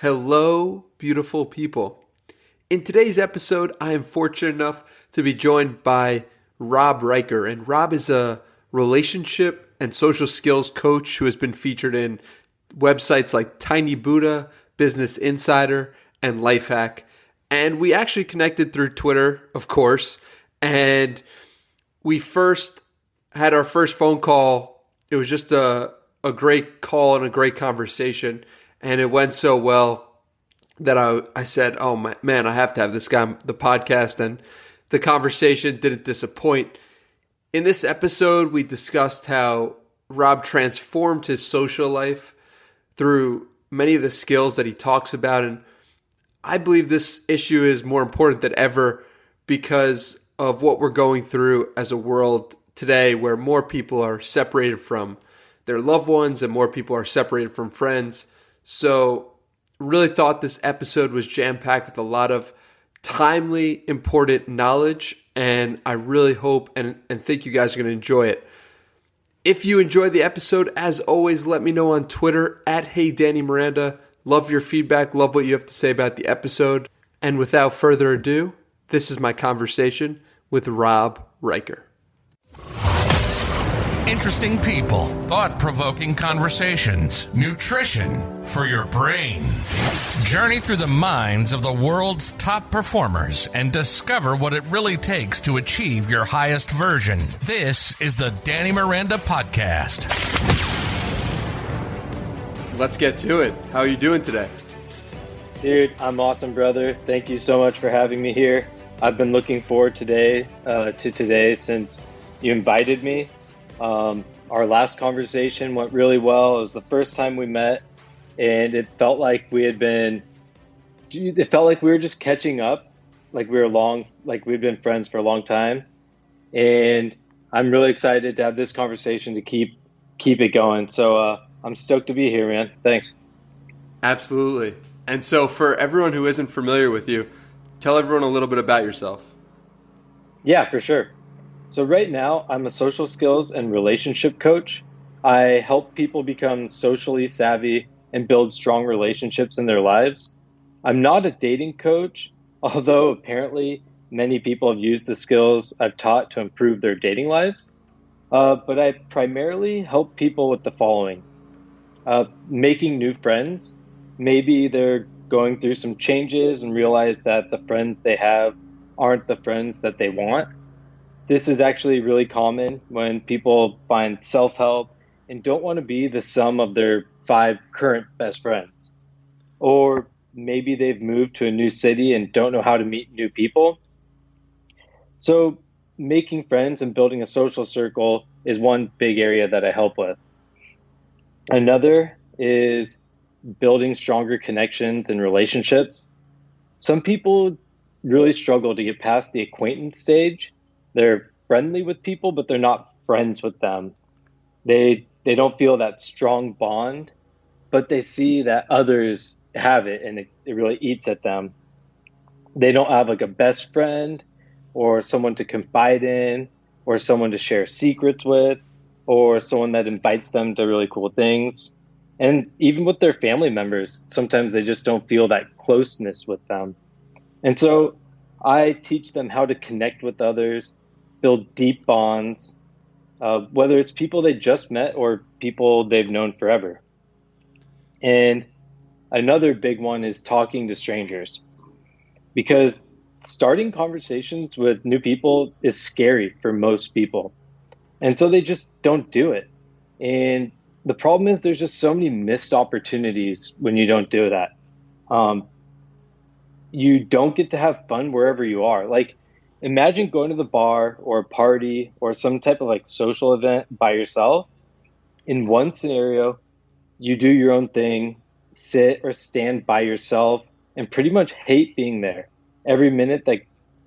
Hello, beautiful people. In today's episode, I am fortunate enough to be joined by Rob Riker. And Rob is a relationship and social skills coach who has been featured in websites like Tiny Buddha, Business Insider, and Lifehack. And we actually connected through Twitter, of course. And we first had our first phone call. It was just a great call and a great conversation. And it went so well that I said, oh man, I have to have this guy on the podcast. And the conversation didn't disappoint. In this episode, we discussed how Rob transformed his social life through many of the skills that he talks about. And I believe this issue is more important than ever because of what we're going through as a world today, where more people are separated from their loved ones and more people are separated from friends. So really thought this episode was jam-packed with a lot of timely, important knowledge, and I really hope and think you guys are going to enjoy it. If you enjoyed the episode, as always, let me know on Twitter at HeyDannyMiranda. Love your feedback, love what you have to say about the episode. And without further ado, this is my conversation with Rob Riker. Interesting people, thought-provoking conversations, nutrition for your brain. Journey through the minds of the world's top performers and discover what it really takes to achieve your highest version. This is the Danny Miranda Podcast. Let's get to it. How are you doing today? Dude, I'm awesome, brother. Thank you so much for having me here. I've been looking forward to today since you invited me. Our last conversation went really well. It was the first time we met, and it felt like we were just catching up, like we've been friends for a long time. And I'm really excited to have this conversation to keep it going. So I'm stoked to be here, man. Thanks. Absolutely. And so for everyone who isn't familiar with you, tell everyone a little bit about yourself. Yeah, for sure. So right now, I'm a social skills and relationship coach. I help people become socially savvy and build strong relationships in their lives. I'm not a dating coach, although apparently many people have used the skills I've taught to improve their dating lives. But I primarily help people with the following. Making new friends. Maybe they're going through some changes and realize that the friends they have aren't the friends that they want. This is actually really common when people find self-help and don't want to be the sum of their 5 current best friends. Or maybe they've moved to a new city and don't know how to meet new people. So making friends and building a social circle is one big area that I help with. Another is building stronger connections and relationships. Some people really struggle to get past the acquaintance stage. They're friendly with people, but they're not friends with them. They don't feel that strong bond, but they see that others have it and it really eats at them. They don't have like a best friend or someone to confide in or someone to share secrets with or someone that invites them to really cool things. And even with their family members, sometimes they just don't feel that closeness with them. And so I teach them how to connect with others, build deep bonds, whether it's people they just met or people they've known forever. And another big one is talking to strangers, because starting conversations with new people is scary for most people. And so they just don't do it. And the problem is there's just so many missed opportunities when you don't do that. You don't get to have fun wherever you are. Like, imagine going to the bar or a party or some type of like social event by yourself. In one scenario, you do your own thing, sit or stand by yourself, and pretty much hate being there. Every minute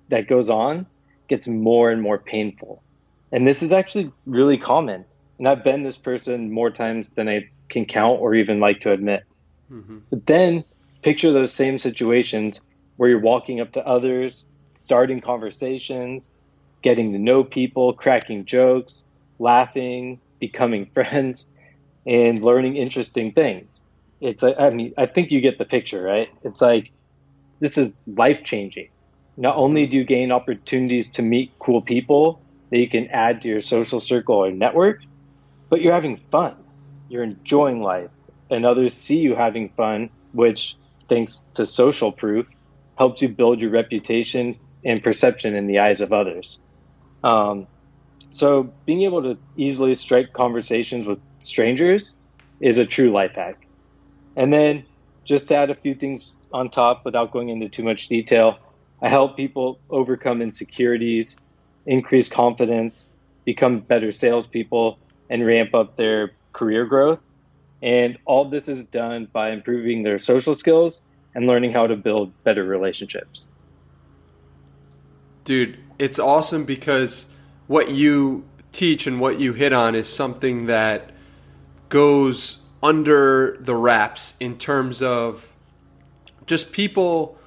that goes on gets more and more painful. And this is actually really common. And I've been this person more times than I can count or even like to admit. Mm-hmm. But then picture those same situations where you're walking up to others, starting conversations, getting to know people, cracking jokes, laughing, becoming friends, and learning interesting things. it's I mean, I think you get the picture, right? It's like this is life changing. Not only do you gain opportunities to meet cool people that you can add to your social circle or network, but you're having fun. You're enjoying life, and others see you having fun, which, thanks to social proof, helps you build your reputation and perception in the eyes of others. Um, so, being able to easily strike conversations with strangers is a true life hack. And then, just to add a few things on top without going into too much detail, I help people overcome insecurities, increase confidence, become better salespeople, and ramp up their career growth. And all this is done by improving their social skills and learning how to build better relationships. Dude, it's awesome because what you teach and what you hit on is something that goes under the wraps in terms of just people.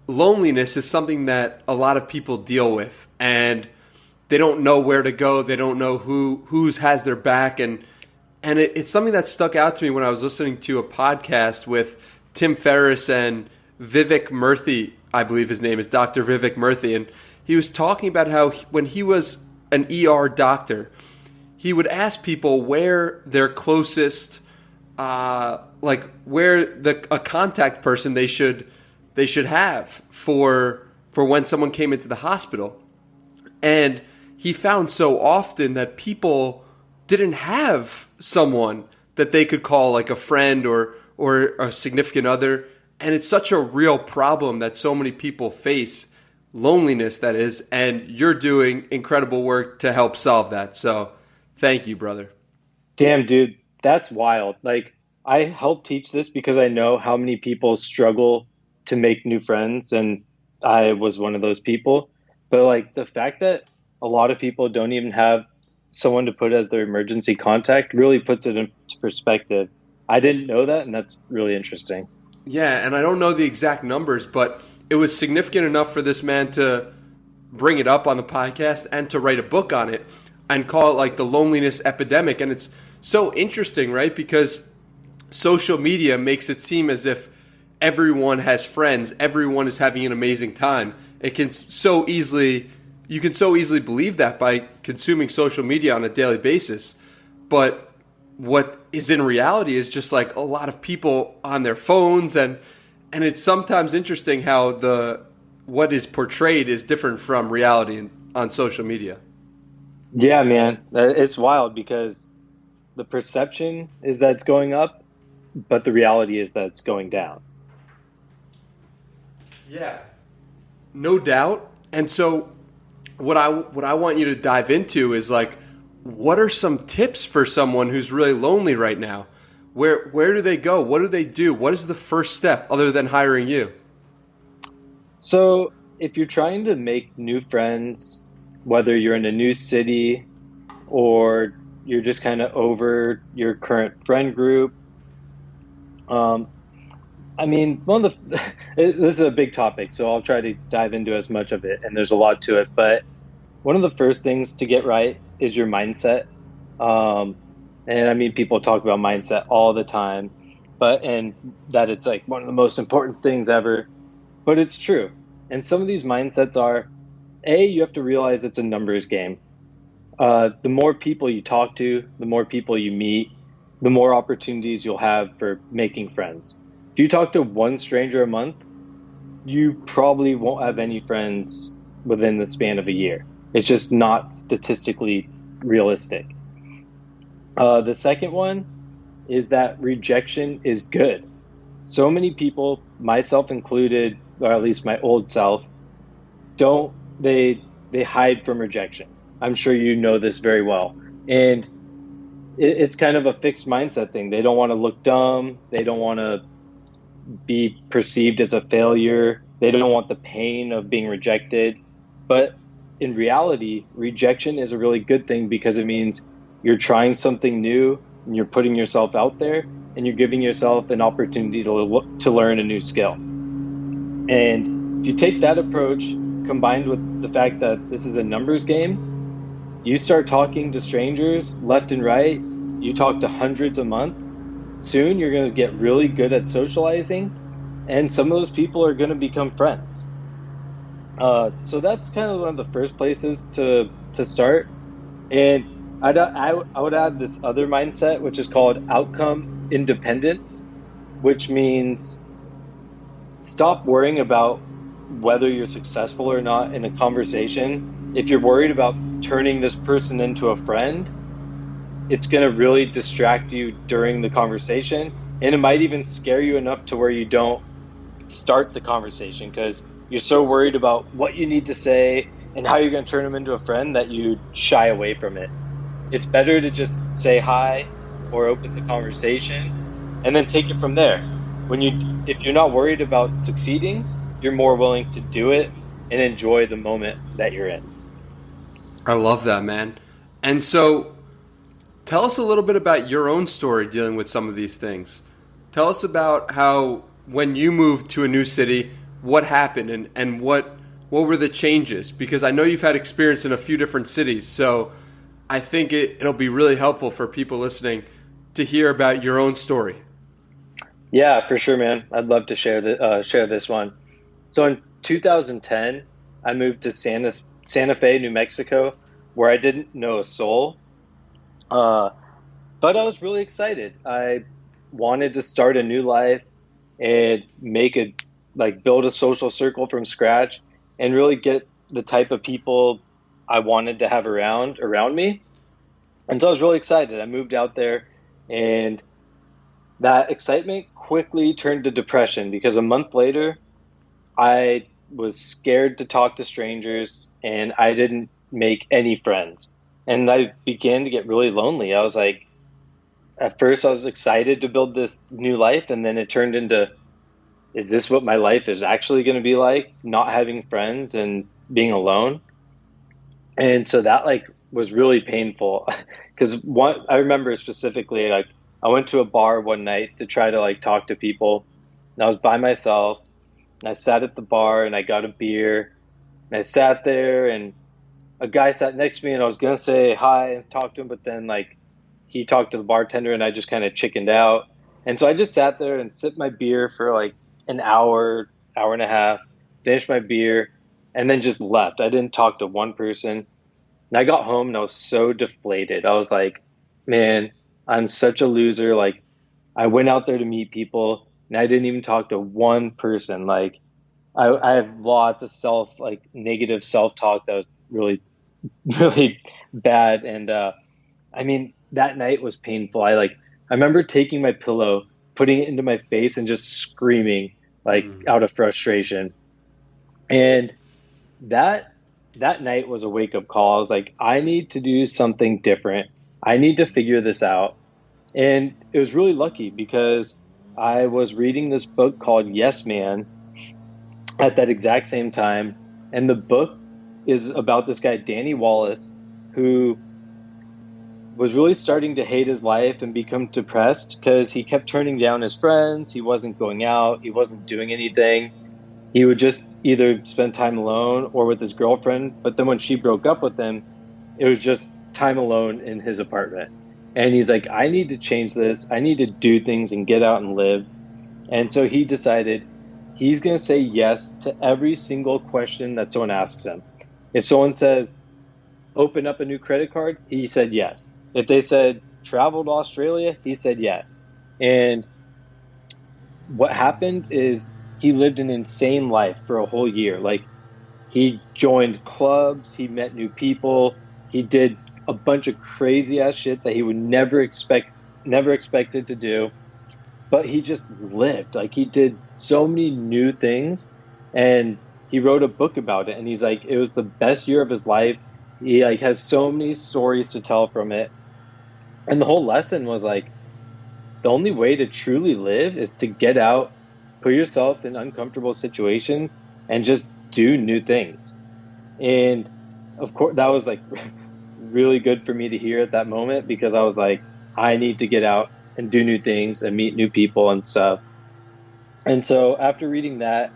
Loneliness is something that a lot of people deal with, and they don't know where to go. They don't know who's has their back, and it's something that stuck out to me when I was listening to a podcast with Tim Ferriss and Vivek Murthy. I believe his name is Dr. Vivek Murthy, and he was talking about how when he was an ER doctor, he would ask people where their closest, where a contact person they should have for when someone came into the hospital. And he found so often that people didn't have someone that they could call like a friend or a significant other. And it's such a real problem that so many people face, loneliness that is, and you're doing incredible work to help solve that. So thank you, brother. Damn, dude, that's wild. Like, I help teach this because I know how many people struggle to make new friends, and I was one of those people. But like the fact that a lot of people don't even have someone to put as their emergency contact really puts it into perspective. I didn't know that, and that's really interesting. Yeah, and I don't know the exact numbers, but it was significant enough for this man to bring it up on the podcast and to write a book on it and call it like the loneliness epidemic. And it's so interesting, right? Because social media makes it seem as if everyone has friends, everyone is having an amazing time. You can so easily believe that by consuming social media on a daily basis. But what is in reality is just like a lot of people on their phones, and it's sometimes interesting how what is portrayed is different from reality on social media. Yeah, man, it's wild because the perception is that it's going up, but the reality is that it's going down. Yeah, no doubt. And so what I want you to dive into is like, what are some tips for someone who's really lonely right now? Where do they go? What do they do? What is the first step other than hiring you? So if you're trying to make new friends, whether you're in a new city or you're just kind of over your current friend group, I mean, this is a big topic, so I'll try to dive into as much of it, and there's a lot to it. But one of the first things to get right is your mindset. And I mean, people talk about mindset all the time, and that it's like one of the most important things ever, but it's true. And some of these mindsets are, you have to realize it's a numbers game. The more people you talk to, the more people you meet, the more opportunities you'll have for making friends. If you talk to one stranger a month, you probably won't have any friends within the span of a year. It's just not statistically realistic. The second one is that rejection is good. So many people, myself included, or at least my old self, they hide from rejection. I'm sure you know this very well. And it's kind of a fixed mindset thing. They don't want to look dumb. They don't want to be perceived as a failure. They don't want the pain of being rejected. But in reality, rejection is a really good thing because it means you're trying something new and you're putting yourself out there and you're giving yourself an opportunity to learn a new skill. And if you take that approach combined with the fact that this is a numbers game, you start talking to strangers left and right, you talk to hundreds a month, soon you're going to get really good at socializing, and some of those people are going to become friends. So that's kind of one of the first places to start. And I would add this other mindset, which is called outcome independence, which means stop worrying about whether you're successful or not in a conversation. If you're worried about turning this person into a friend, it's going to really distract you during the conversation. And it might even scare you enough to where you don't start the conversation because you're so worried about what you need to say and how you're going to turn them into a friend that you shy away from it. It's better to just say hi or open the conversation and then take it from there. If you're not worried about succeeding, you're more willing to do it and enjoy the moment that you're in. I love that, man. And so tell us a little bit about your own story dealing with some of these things. Tell us about how when you moved to a new city, what happened and what were the changes? Because I know you've had experience in a few different cities, so I think it'll be really helpful for people listening to hear about your own story. Yeah, for sure, man. I'd love to share this one. So in 2010, I moved to Santa Fe, New Mexico, where I didn't know a soul. But I was really excited. I wanted to start a new life and build a social circle from scratch and really get the type of people I wanted to have around me. And so I was really excited. I moved out there, and that excitement quickly turned to depression because a month later, I was scared to talk to strangers and I didn't make any friends. And I began to get really lonely. I was like, at first I was excited to build this new life, and then it turned into, is this what my life is actually going to be like? Not having friends and being alone. And so that was really painful because I remember specifically, I went to a bar one night to try to talk to people, and I was by myself, and I sat at the bar and I got a beer, and I sat there, and a guy sat next to me, and I was going to say hi and talk to him, but then he talked to the bartender and I just kind of chickened out. And so I just sat there and sipped my beer for an hour and a half, finished my beer, and then just left. I didn't talk to one person. And I got home and I was so deflated. I was like, man, I'm such a loser. I went out there to meet people and I didn't even talk to one person. I have lots of negative self-talk that was really, really bad. And, that night was painful. I remember taking my pillow, putting it into my face and just screaming out of frustration. And that night was a wake-up call. I was like, I need to do something different. I need to figure this out. And it was really lucky because I was reading this book called Yes Man at that exact same time. And the book is about this guy, Danny Wallace, who was really starting to hate his life and become depressed because he kept turning down his friends. He wasn't going out. He wasn't doing anything. He would just either spend time alone or with his girlfriend. But then when she broke up with him, it was just time alone in his apartment. And he's like, I need to change this. I need to do things and get out and live. And so he decided he's going to say yes to every single question that someone asks him. If someone says, open up a new credit card, he said yes. If they said, travel to Australia, he said yes. And what happened is he lived an insane life for a whole year. He joined clubs, he met new people, he did a bunch of crazy ass shit that he would never expected to do. But he just lived. He did so many new things, and he wrote a book about it. And he's like, it was the best year of his life. He has so many stories to tell from it. And the whole lesson was the only way to truly live is to get out, put yourself in uncomfortable situations, and just do new things. And of course, that was really good for me to hear at that moment because I was like, I need to get out and do new things and meet new people and stuff. And so after reading that,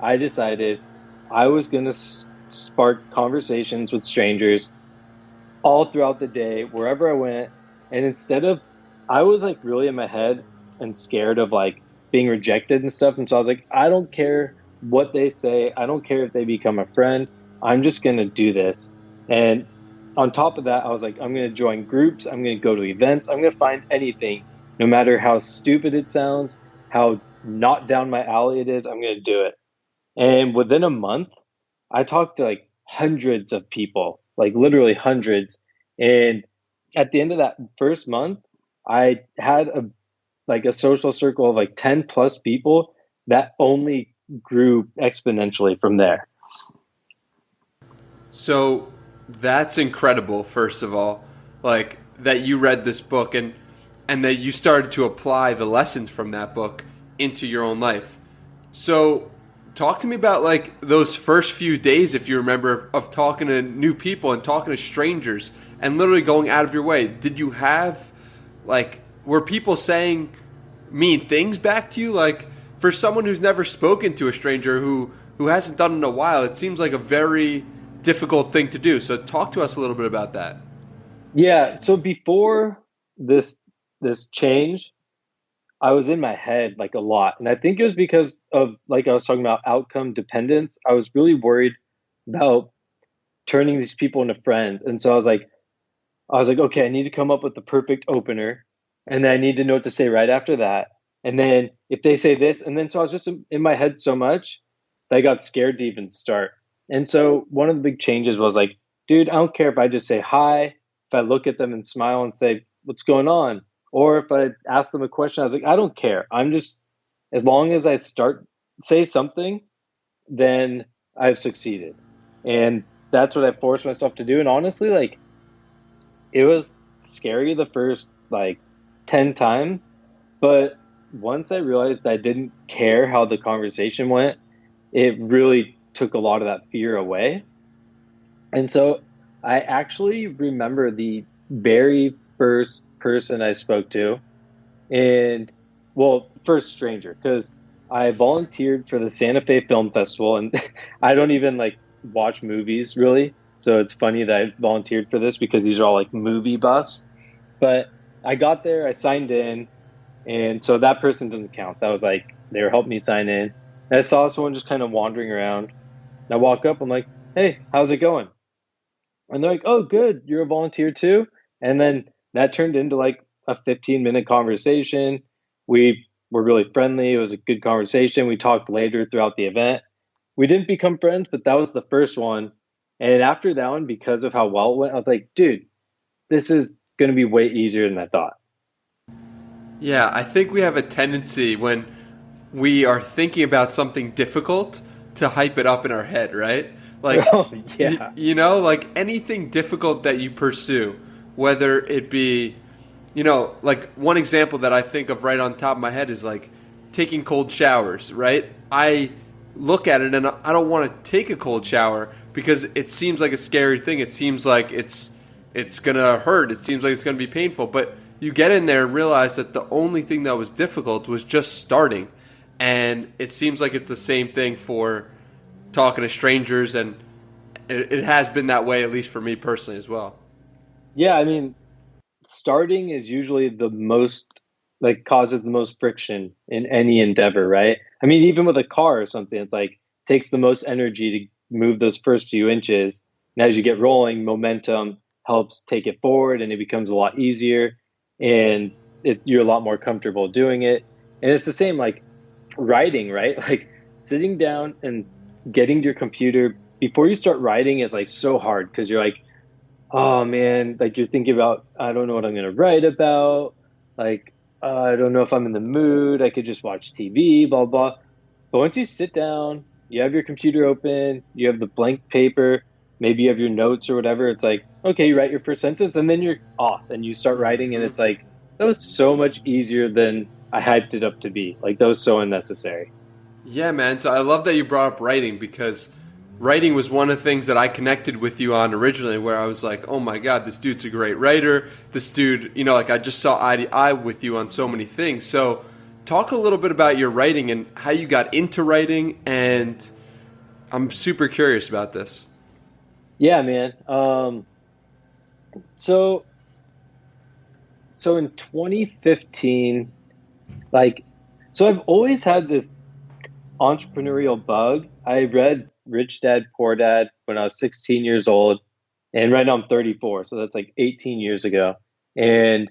I decided I was going to spark conversations with strangers all throughout the day, wherever I went. And I was really in my head, and scared of like being rejected and stuff. And so I was like, I don't care what they say. I don't care if they become a friend. I'm just going to do this. And on top of that, I was like, I'm going to join groups. I'm going to go to events. I'm going to find anything, no matter how stupid it sounds, how not down my alley it is, I'm going to do it. And within a month, I talked to like hundreds of people, like literally hundreds. And at the end of that first month, I had a social circle of like 10 plus people that only grew exponentially from there. So that's incredible, first of all, like that you read this book and that you started to apply the lessons from that book into your own life. So talk to me about like those first few days, if you remember, of talking to new people and talking to strangers and literally going out of your way. Did you have were people saying mean things back to you? Like, for someone who's never spoken to a stranger who hasn't done it in a while, it seems like a very difficult thing to do. So talk to us a little bit about that. Yeah. So before this change, I was in my head like a lot. And I think it was because of, like I was talking about, outcome dependence. I was really worried about turning these people into friends. And so I was like, okay, I need to come up with the perfect opener. And then I need to know what to say right after that. And then if they say this, and then so I was just in my head so much that I got scared to even start. And so one of the big changes was like, dude, I don't care if I just say hi, if I look at them and smile and say, what's going on? Or if I ask them a question, I was like, I don't care. I'm just, as long as I say something, then I've succeeded. And that's what I forced myself to do. And honestly, like, it was scary the first like 10 times. But once I realized that I didn't care how the conversation went, it really took a lot of that fear away. And so I actually remember the very first person I spoke to, and first stranger, because I volunteered for the Santa Fe Film Festival, and I don't even like watch movies really. So it's funny that I volunteered for this because these are all like movie buffs. But I got there, I signed in, and so that person doesn't count. That was like, they were helping me sign in. And I saw someone just kind of wandering around. And I walk up, I'm like, hey, how's it going? And they're like, oh, good, you're a volunteer too? And then that turned into like a 15-minute conversation. We were really friendly. It was a good conversation. We talked later throughout the event. We didn't become friends, but that was the first one. And after that one, because of how well it went, I was like, dude, this is going to be way easier than I thought. Yeah, I think we have a tendency when we are thinking about something difficult to hype it up in our head, right? Like, oh, yeah. Like anything difficult that you pursue, whether it be, like one example that I think of right on top of my head is like taking cold showers, right? I look at it and I don't want to take a cold shower because it seems like a scary thing. It seems like it's going to hurt. It seems like it's going to be painful. But you get in there and realize that the only thing that was difficult was just starting. And it seems like it's the same thing for talking to strangers, and it has been that way, at least for me personally as well. Yeah, I mean, starting is usually the most, like, causes the most friction in any endeavor, right? I mean, even with a car or something, it's like, takes the most energy to move those first few inches. And as you get rolling, momentum helps take it forward, and it becomes a lot easier, and you're a lot more comfortable doing it. And it's the same, like, writing, right? Like, sitting down and getting to your computer before you start writing is like so hard, because you're like, oh man, like you're thinking about, I don't know what I'm going to write about. Like, I don't know if I'm in the mood. I could just watch TV, blah, blah. But once you sit down, you have your computer open, you have the blank paper, maybe you have your notes or whatever. It's like, okay, you write your first sentence and then you're off and you start writing. And it's like, that was so much easier than I hyped it up to be. Like, that was so unnecessary. Yeah, man. So I love that you brought up writing, because writing was one of the things that I connected with you on originally, where I was like, oh my God, this dude's a great writer. This dude, like I just saw eye to eye with you on so many things. So talk a little bit about your writing and how you got into writing, and I'm super curious about this. Yeah, man. So in 2015, Like, so I've always had this entrepreneurial bug. I read Rich Dad Poor Dad when I was 16 years old, and right now I'm 34, so that's like 18 years ago. And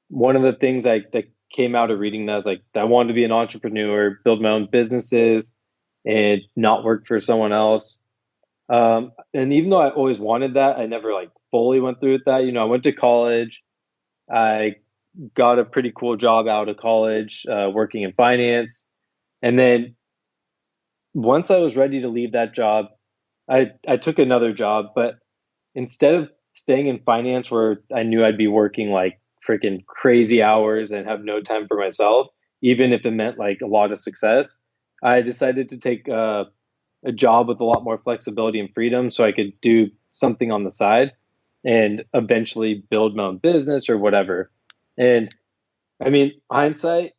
one of the things that came out of reading that is like I wanted to be an entrepreneur, build my own businesses, and not work for someone else. And even though I always wanted that, I never like fully went through with that. I went to college. I got a pretty cool job out of college, working in finance. And then once I was ready to leave that job, I took another job, but instead of staying in finance where I knew I'd be working like freaking crazy hours and have no time for myself, even if it meant like a lot of success, I decided to take a job with a lot more flexibility and freedom so I could do something on the side and eventually build my own business or whatever. And I mean, hindsight,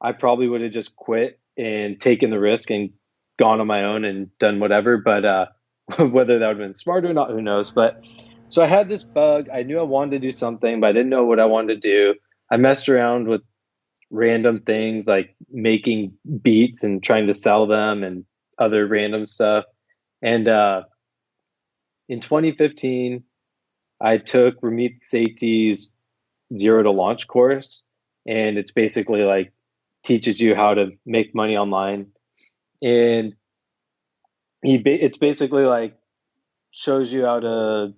I probably would have just quit and taken the risk and gone on my own and done whatever. But whether that would have been smart or not, who knows? But so I had this bug. I knew I wanted to do something, but I didn't know what I wanted to do. I messed around with random things like making beats and trying to sell them and other random stuff. And in 2015, I took Ramit Sethi's Zero to Launch course. And it's basically like teaches you how to make money online. And it's basically like shows you how to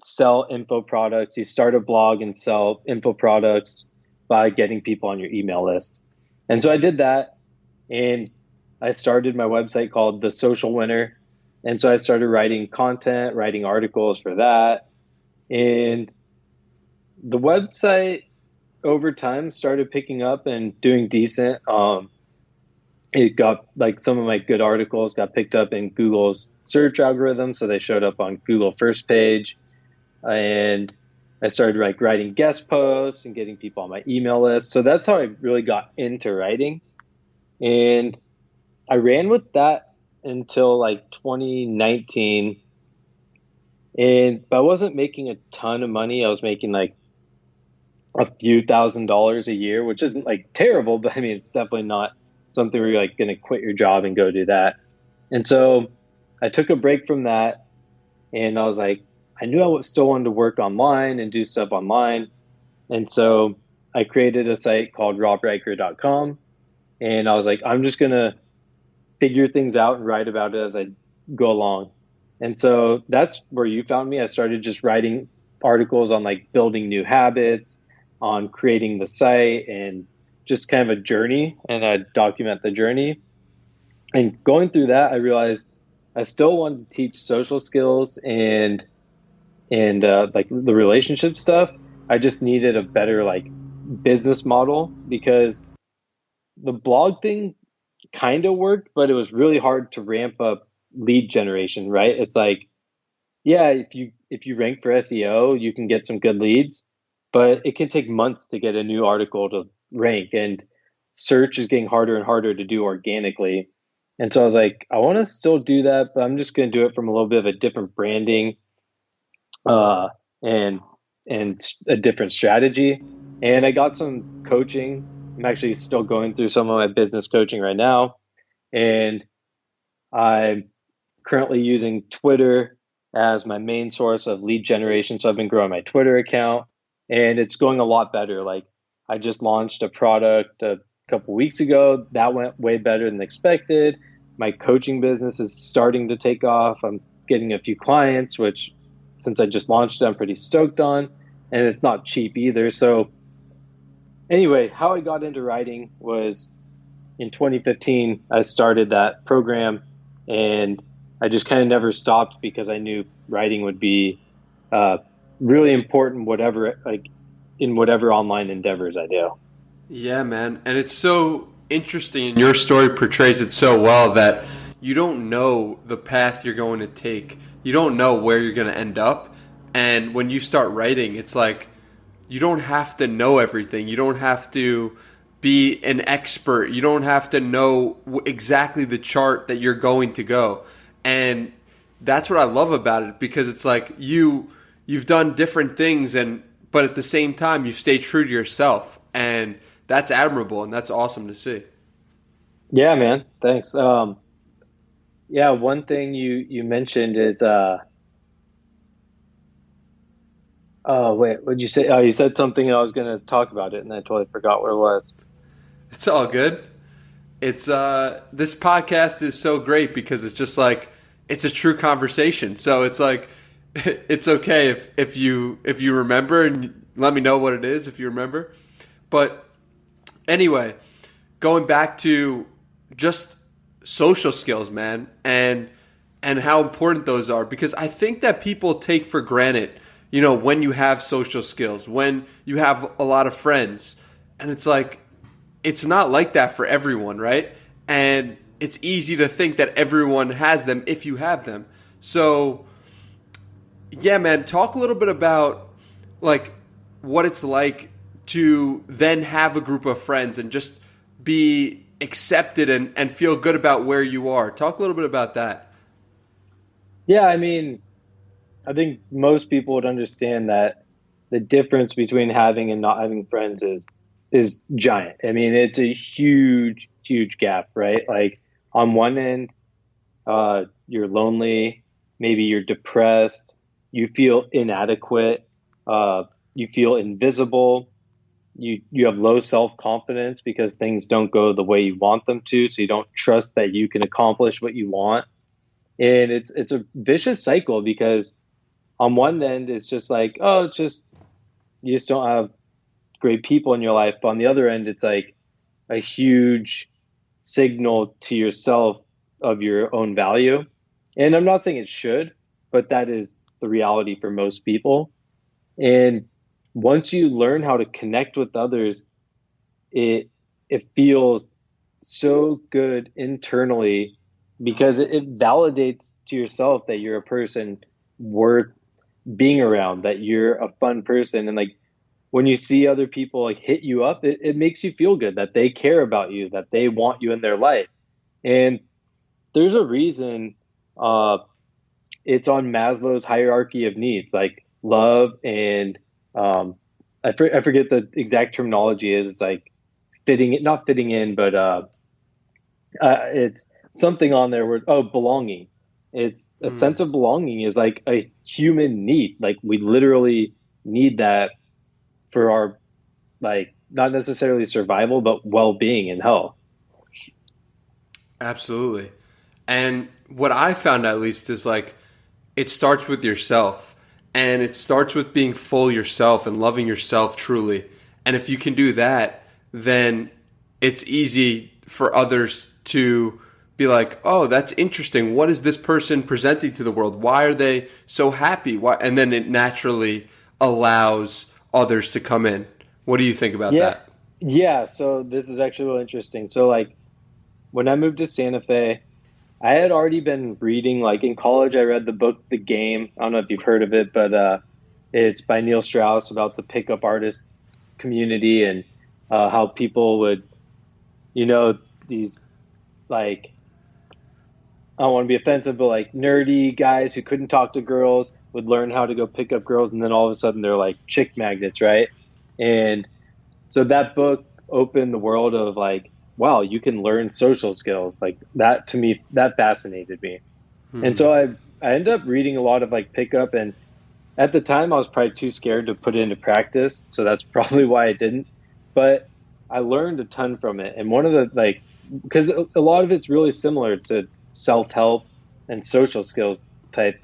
sell info products. You start a blog and sell info products by getting people on your email list. And so I did that, and I started my website called The Social Winner. And so I started writing content, writing articles for that. And the website over time started picking up and doing decent. It got like some of my good articles got picked up in Google's search algorithm. So they showed up on Google first page. And I started like writing guest posts and getting people on my email list. So that's how I really got into writing. And I ran with that until like 2019. But I wasn't making a ton of money. I was making like a few $1,000s a year, which isn't like terrible, but I mean, it's definitely not something where you're like going to quit your job and go do that. And so I took a break from that, and I was like, I knew I still wanted to work online and do stuff online. And so I created a site called robriker.com. And I was like, I'm just going to figure things out and write about it as I go along. And so that's where you found me. I started just writing articles on like building new habits, on creating the site, and just kind of a journey. And I document the journey. And going through that, I realized I still wanted to teach social skills and like the relationship stuff. I just needed a better like business model, because the blog thing kind of worked, but it was really hard to ramp up lead generation, right? It's like, yeah, if you rank for SEO, you can get some good leads, but it can take months to get a new article to rank, and search is getting harder and harder to do organically. And so I was like, I want to still do that, but I'm just going to do it from a little bit of a different branding and a different strategy. And I got some coaching. I'm actually still going through some of my business coaching right now. And I'm currently using Twitter as my main source of lead generation. So I've been growing my Twitter account, and it's going a lot better. Like I just launched a product a couple weeks ago that went way better than expected. My coaching business is starting to take off. I'm getting a few clients, which since I just launched it, I'm pretty stoked on, and it's not cheap either. So anyway, how I got into writing was in 2015, I started that program, and I just kind of never stopped because I knew writing would be really important, in whatever online endeavors I do. Yeah, man. And it's so interesting, and your story portrays it so well, that you don't know the path you're going to take. You don't know where you're going to end up. And when you start writing, it's like you don't have to know everything. You don't have to be an expert. You don't have to know exactly the chart that you're going to go. And that's what I love about it, because it's like you've done different things, but at the same time, you stay true to yourself. And that's admirable and that's awesome to see. Yeah, man. Thanks. Yeah, one thing you mentioned is oh wait, what'd you say? Oh, you said something and I was gonna talk about it and I totally forgot what it was. It's all good. It's this podcast is so great because it's just like it's a true conversation. So it's like it's okay if you remember and let me know what it is if you remember. But anyway, going back to just social skills, man, and how important those are, because I think that people take for granted, you know, when you have social skills, when you have a lot of friends, and it's like it's not like that for everyone, right? And it's easy to think that everyone has them if you have them. So yeah, man, talk a little bit about like what it's like to then have a group of friends and just be accepted and feel good about where you are. Talk a little bit about that. Yeah, I mean, I think most people would understand that the difference between having and not having friends is giant. I mean, it's a huge, huge gap, right? Like on one end, you're lonely, maybe you're depressed, you feel inadequate, you feel invisible, you have low self-confidence because things don't go the way you want them to, so you don't trust that you can accomplish what you want. And it's a vicious cycle because on one end, it's just like, oh, it's just you just don't have great people in your life. But on the other end, it's like a huge signal to yourself of your own value. And I'm not saying it should, but that is the reality for most people. And once you learn how to connect with others, it feels so good internally because it validates to yourself that you're a person worth being around, that you're a fun person. And like when you see other people like hit you up, it makes you feel good that they care about you, that they want you in their life. And there's a reason it's on Maslow's hierarchy of needs, like love and I forget the exact terminology is. It's like not fitting in, but it's something on there where, belonging. It's a sense of belonging is like a human need. Like we literally need that for our, like, not necessarily survival, but well-being and health. Absolutely. And what I found at least is like, it starts with yourself. And it starts with being full yourself and loving yourself truly. And if you can do that, then it's easy for others to be like, oh, that's interesting. What is this person presenting to the world? Why are they so happy? Why? And then it naturally allows others to come in. What do you think about that? Yeah, so this is actually really interesting. So like when I moved to Santa Fe, I had already been reading, like in college, I read the book, The Game. I don't know if you've heard of it, but it's by Neil Strauss about the pickup artist community and how people would, these like, I don't want to be offensive, but like nerdy guys who couldn't talk to girls would learn how to go pick up girls. And then all of a sudden they're like chick magnets, right? And so that book opened the world of like, wow, you can learn social skills. Like that, to me, that fascinated me. And so I ended up reading a lot of like pickup, and at the time I was probably too scared to put it into practice. So that's probably why I didn't, but I learned a ton from it. And one of the, like, because a lot of it's really similar to self-help and social skills type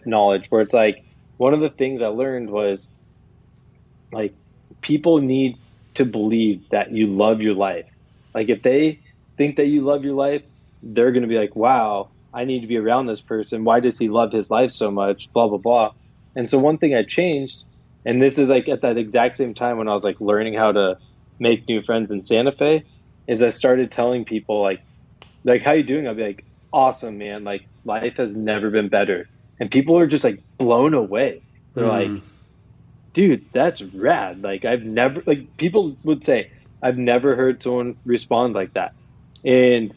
knowledge, where it's like, one of the things I learned was like, people need to believe that you love your life. Like if they think that you love your life, they're going to be like, wow, I need to be around this person. Why does he love his life so much? Blah, blah, blah. And so one thing I changed, and this is like at that exact same time when I was like learning how to make new friends in Santa Fe, is I started telling people like, how you doing? I'll be like, awesome, man. Like life has never been better. And people are just like blown away. They're like, dude, that's rad. Like people would say, I've never heard someone respond like that. And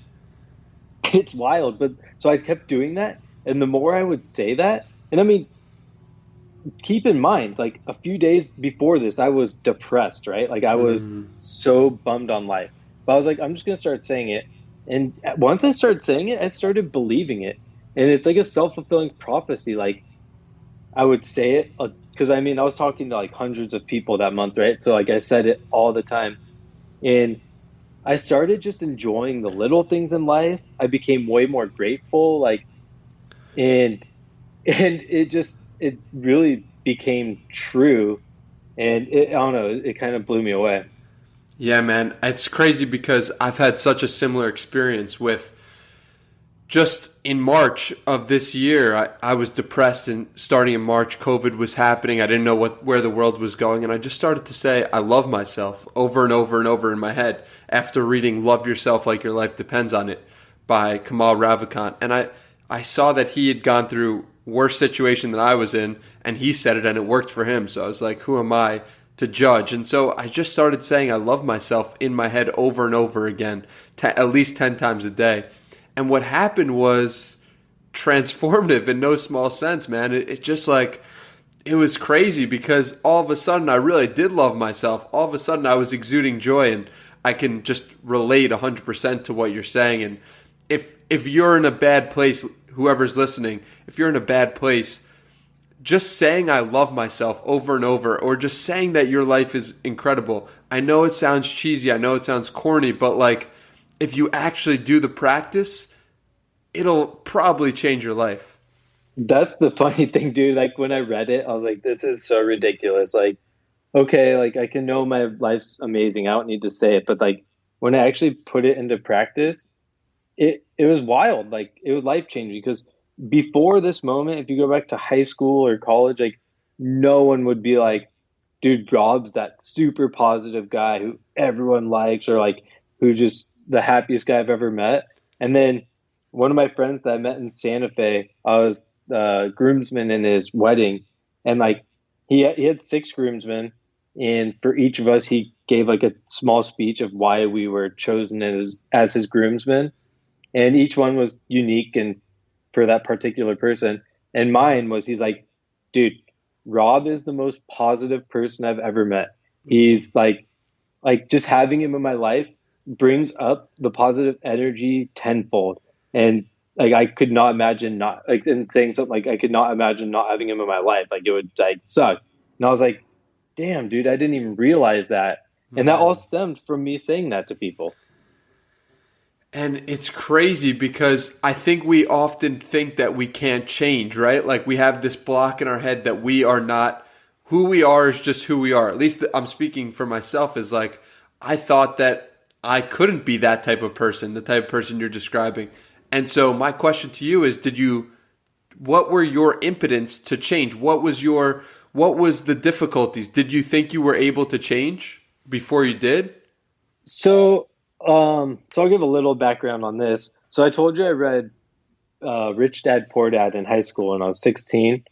it's wild. But so I kept doing that. And the more I would say that, and I mean, keep in mind, like a few days before this, I was depressed, right? Like I was so bummed on life. But I was like, I'm just gonna start saying it. And once I started saying it, I started believing it. And it's like a self-fulfilling prophecy. Like I would say it because I mean, I was talking to like hundreds of people that month, right? So like I said it all the time. And I started just enjoying the little things in life. I became way more grateful. And and it really became true, and I don't know, it kind of blew me away. Yeah, man. It's crazy because I've had such a similar experience with just in March of this year. I was depressed, and starting in March, COVID was happening. I didn't know where the world was going, and I just started to say, I love myself over and over and over in my head after reading Love Yourself Like Your Life Depends on It by Kamal Ravikant. And I saw that he had gone through worse situation than I was in, and he said it and it worked for him. So I was like, who am I to judge? And so I just started saying I love myself in my head over and over again, at least 10 times a day. And what happened was transformative in no small sense, man. It just like, it was crazy because all of a sudden I really did love myself. All of a sudden I was exuding joy, and I can just relate 100% to what you're saying. And if you're in a bad place, whoever's listening, if you're in a bad place, just saying I love myself over and over, or just saying that your life is incredible. I know it sounds cheesy, I know it sounds corny, but like if you actually do the practice, it'll probably change your life. That's the funny thing, dude. Like when I read it, I was like, this is so ridiculous. Like, okay, like I can know my life's amazing, I don't need to say it, but like when I actually put it into practice, it was wild. Like it was life changing because before this moment, if you go back to high school or college, like no one would be like, dude, Rob's that super positive guy who everyone likes, or like who's just the happiest guy I've ever met. And then one of my friends that I met in Santa Fe, I was the groomsman in his wedding, and like he had six groomsmen, and for each of us he gave like a small speech of why we were chosen as his groomsmen, and each one was unique and for that particular person. And mine was, he's like, dude, Rob is the most positive person I've ever met. He's like just having him in my life brings up the positive energy tenfold. And like I could not imagine not like, and saying something like I could not imagine not having him in my life. Like it would like suck. And I was like, damn, dude, I didn't even realize that. And that all stemmed from me saying that to people. And it's crazy because I think we often think that we can't change, right? Like we have this block in our head that we are not, who we are is just who we are. At least I'm speaking for myself, is like I thought that I couldn't be that type of person, the type of person you're describing. And so my question to you is, what were your impediments to change? What was the difficulties? Did you think you were able to change before you did? So I'll give a little background on this. So I told you I read Rich Dad Poor Dad in high school when I was 16.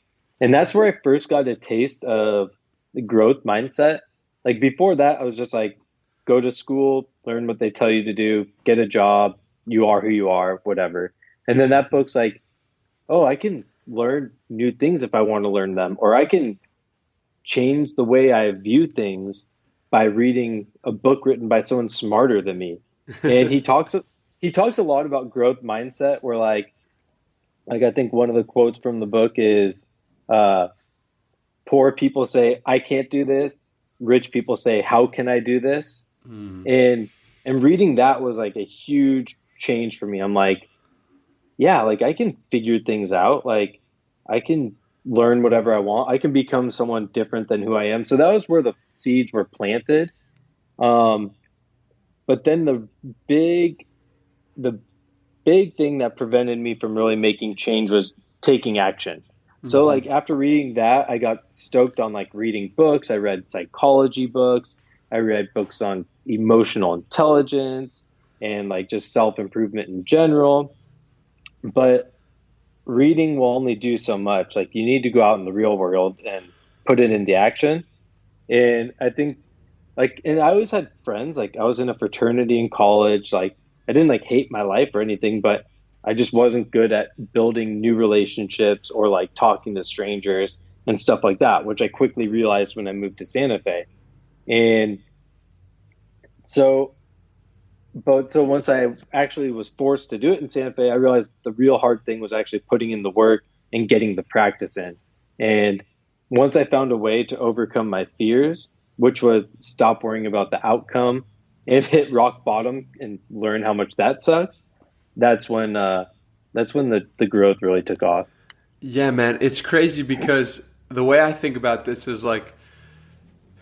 And that's where I first got a taste of the growth mindset. Like before that, I was just like, go to school, learn what they tell you to do, get a job, you are who you are, whatever. And then that book's like, oh, I can learn new things if I want to learn them, or I can change the way I view things by reading a book written by someone smarter than me. And he talks a lot about growth mindset, where like I think one of the quotes from the book is poor people say, I can't do this. Rich people say, how can I do this? And reading that was like a huge change for me. I'm like, yeah, like I can figure things out. Like I can learn whatever I want. I can become someone different than who I am. So that was where the seeds were planted. But then the big thing that prevented me from really making change was taking action. So like after reading that, I got stoked on like reading books. I read psychology books. I read books on emotional intelligence and like just self-improvement in general. But reading will only do so much. Like you need to go out in the real world and put it into action. And I think like, and I always had friends, like I was in a fraternity in college. Like I didn't like hate my life or anything, but I just wasn't good at building new relationships or like talking to strangers. and stuff like that, which I quickly realized when I moved to Santa Fe. And so once I actually was forced to do it in Santa Fe, I realized the real hard thing was actually putting in the work and getting the practice in. And once I found a way to overcome my fears, which was stop worrying about the outcome and hit rock bottom and learn how much that sucks, that's when the growth really took off. Yeah, man, it's crazy because the way I think about this is like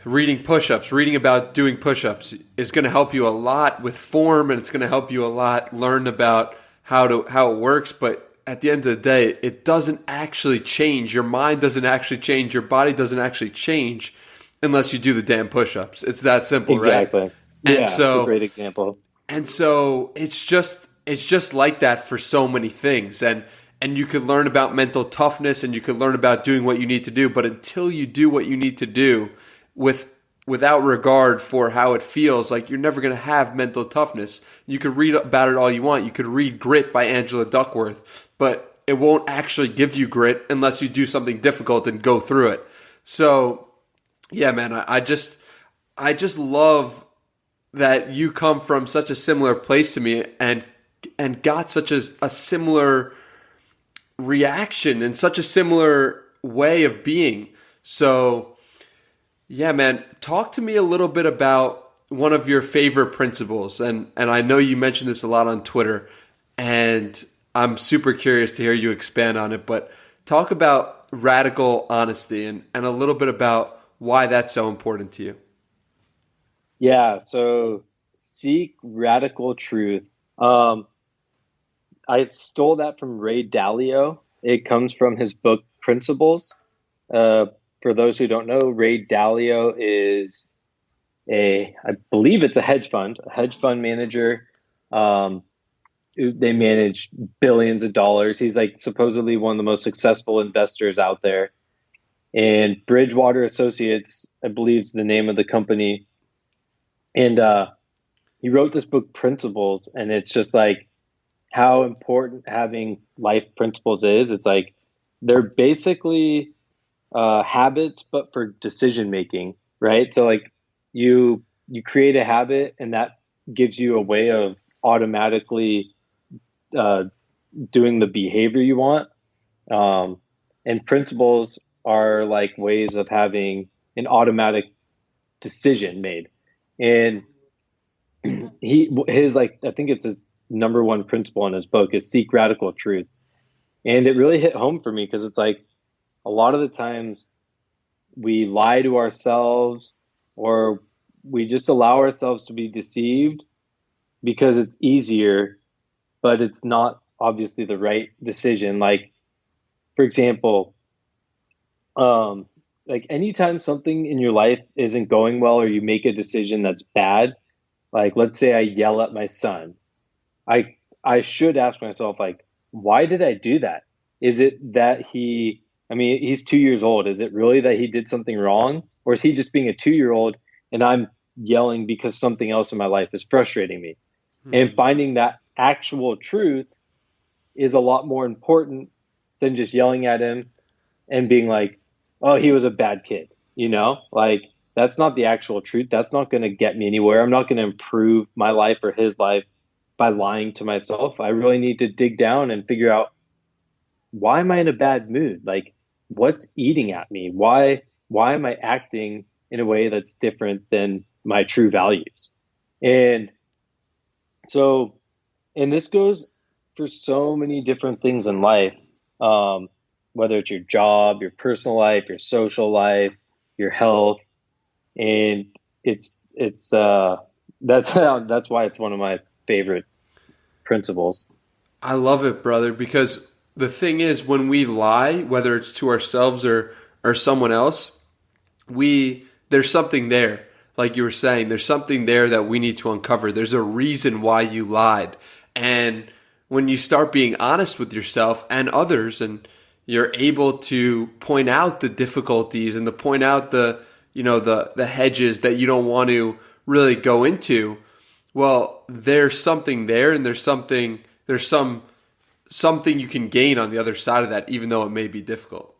reading push-ups, reading about doing push-ups is going to help you a lot with form, and it's going to help you a lot learn about how it works. But at the end of the day, it doesn't actually change. Your mind doesn't actually change. Your body doesn't actually change unless you do the damn push-ups. It's that simple, exactly. Right? Yeah, and so, it's a great example. And so it's just like that for so many things. And you could learn about mental toughness, and you could learn about doing what you need to do. But until you do what you need to do without regard for how it feels, like you're never going to have mental toughness. You could read about it all you want. You could read Grit by Angela Duckworth, but it won't actually give you grit unless you do something difficult and go through it. So, yeah, man, I just love that you come from such a similar place to me and got such a similar reaction and such a similar way of being. So, yeah, man, talk to me a little bit about one of your favorite principles. And I know you mentioned this a lot on Twitter, and I'm super curious to hear you expand on it, but talk about radical honesty and a little bit about why that's so important to you. Yeah, so seek radical truth. I stole that from Ray Dalio. It comes from his book Principles. For those who don't know, Ray Dalio is I believe it's a hedge fund manager. They manage billions of dollars. He's like supposedly one of the most successful investors out there. And Bridgewater Associates, I believe, is the name of the company. And he wrote this book, Principles, and it's just like how important having life principles is. It's like they're basically habits, but for decision making, right? So like you create a habit, and that gives you a way of automatically doing the behavior you want. And principles are like ways of having an automatic decision made. And his I think it's his number one principle in his book is seek radical truth. And it really hit home for me because it's like a lot of the times we lie to ourselves, or we just allow ourselves to be deceived because it's easier, but it's not obviously the right decision. Like, for example, like anytime something in your life isn't going well, or you make a decision that's bad, like let's say I yell at my son, I should ask myself, like, why did I do that? Is it that he's 2 years old. Is it really that he did something wrong? Or is he just being a 2-year-old and I'm yelling because something else in my life is frustrating me? And finding that actual truth is a lot more important than just yelling at him and being like, oh, he was a bad kid. Like that's not the actual truth. That's not going to get me anywhere. I'm not going to improve my life or his life by lying to myself. I really need to dig down and figure out, why am I in a bad mood? Like, what's eating at me? Why am I acting in a way that's different than my true values? And this goes for so many different things in life, whether it's your job, your personal life, your social life, your health. And that's why it's one of my favorite principles. I love it, brother, because the thing is, when we lie, whether it's to ourselves or someone else, there's something there. Like you were saying, there's something there that we need to uncover. There's a reason why you lied. And when you start being honest with yourself and others, and you're able to point out the difficulties and to point out the hedges that you don't want to really go into, well, there's something there, and there's something you can gain on the other side of that, even though it may be difficult.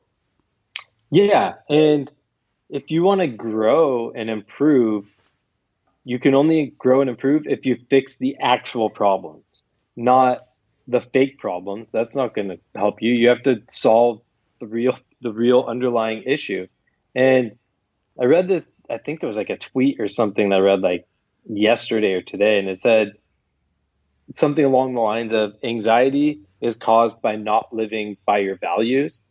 Yeah. And if you want to grow and improve, you can only grow and improve if you fix the actual problems, not the fake problems. That's not going to help you. You have to solve the real underlying issue. And I read this, I think it was like a tweet or something that I read like yesterday or today, and it said something along the lines of anxiety is caused by not living by your values.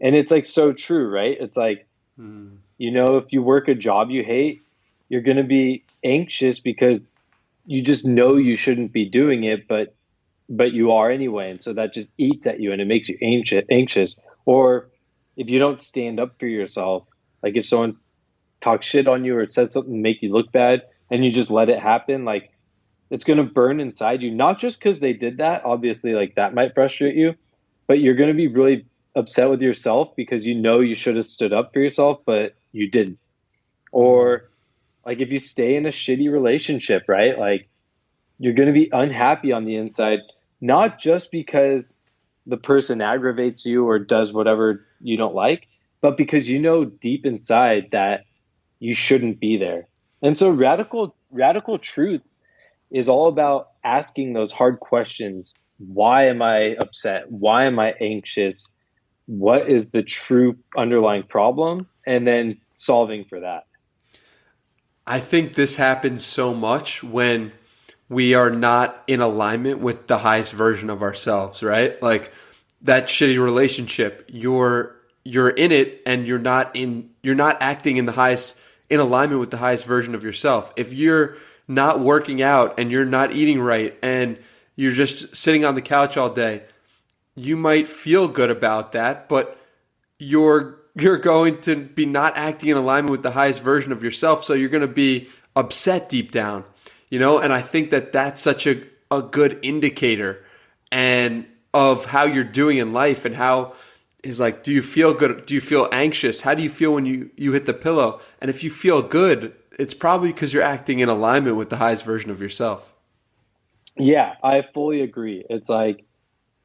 And it's like so true, right? It's like, if you work a job you hate, you're going to be anxious because you just know you shouldn't be doing it, but you are anyway, and so that just eats at you and it makes you anxious. Or if you don't stand up for yourself, like if someone talks shit on you or says something to make you look bad and you just let it happen, like it's going to burn inside you, not just because they did that, obviously, like that might frustrate you, but you're going to be really upset with yourself because you know you should have stood up for yourself but you didn't. Or like if you stay in a shitty relationship, right? Like you're going to be unhappy on the inside, not just because the person aggravates you or does whatever you don't like, but because you know deep inside that you shouldn't be there. And so radical truth is all about asking those hard questions. Why am I upset? Why am I anxious? What is the true underlying problem? And then solving for that. I think this happens so much when we are not in alignment with the highest version of ourselves, right? Like that shitty relationship, you're in it and you're not acting in alignment with the highest version of yourself. If you're not working out and you're not eating right and you're just sitting on the couch all day, you might feel good about that, but you're going to be not acting in alignment with the highest version of yourself, so you're going to be upset deep down, and I think that that's such a good indicator and of how you're doing in life, and how is like, do you feel good? Do you feel anxious? How do you feel when you hit the pillow? And if you feel good, it's probably because you're acting in alignment with the highest version of yourself. Yeah, I fully agree. It's like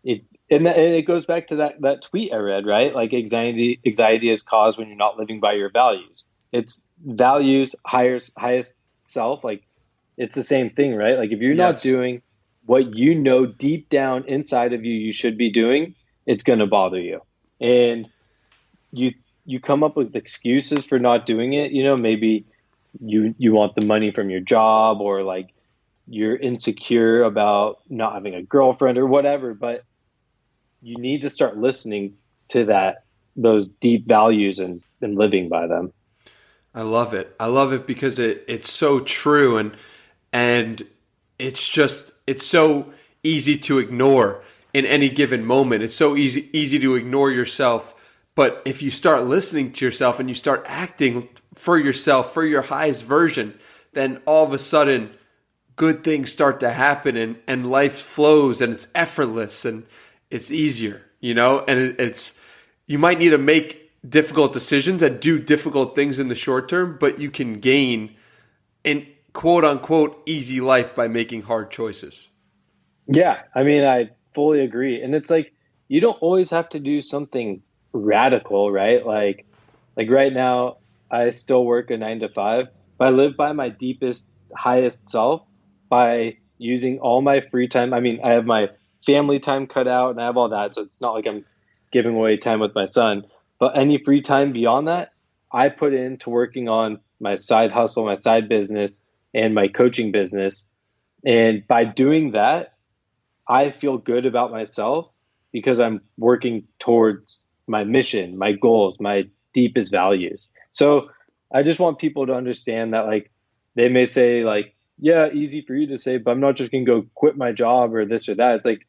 it, and it goes back to that tweet I read, right? Like anxiety is caused when you're not living by your values. It's values, highest self. Like it's the same thing, right? Like if you're not Yes. doing what you know deep down inside of you should be doing, it's going to bother you. And you you come up with excuses for not doing it. Maybe you want the money from your job, or like you're insecure about not having a girlfriend or whatever, but you need to start listening to those deep values and living by them. I love it. I love it because it's so true, and it's so easy to ignore in any given moment. It's so easy to ignore yourself. But if you start listening to yourself and you start acting for yourself, for your highest version, then all of a sudden good things start to happen, and life flows and it's effortless and it's easier, and it's, you might need to make difficult decisions and do difficult things in the short term, but you can gain an quote unquote easy life by making hard choices. Yeah, I mean, I fully agree. And it's like you don't always have to do something radical, right? Like right now, I still work a 9 to 5, but I live by my deepest, highest self by using all my free time. I mean, I have my family time cut out and I have all that, so it's not like I'm giving away time with my son. But any free time beyond that, I put into working on my side hustle, my side business, and my coaching business. And by doing that, I feel good about myself because I'm working towards my mission, my goals, my deepest values. So I just want people to understand that, like, they may say, like, yeah, easy for you to say, but I'm not just going to go quit my job or this or that. It's like,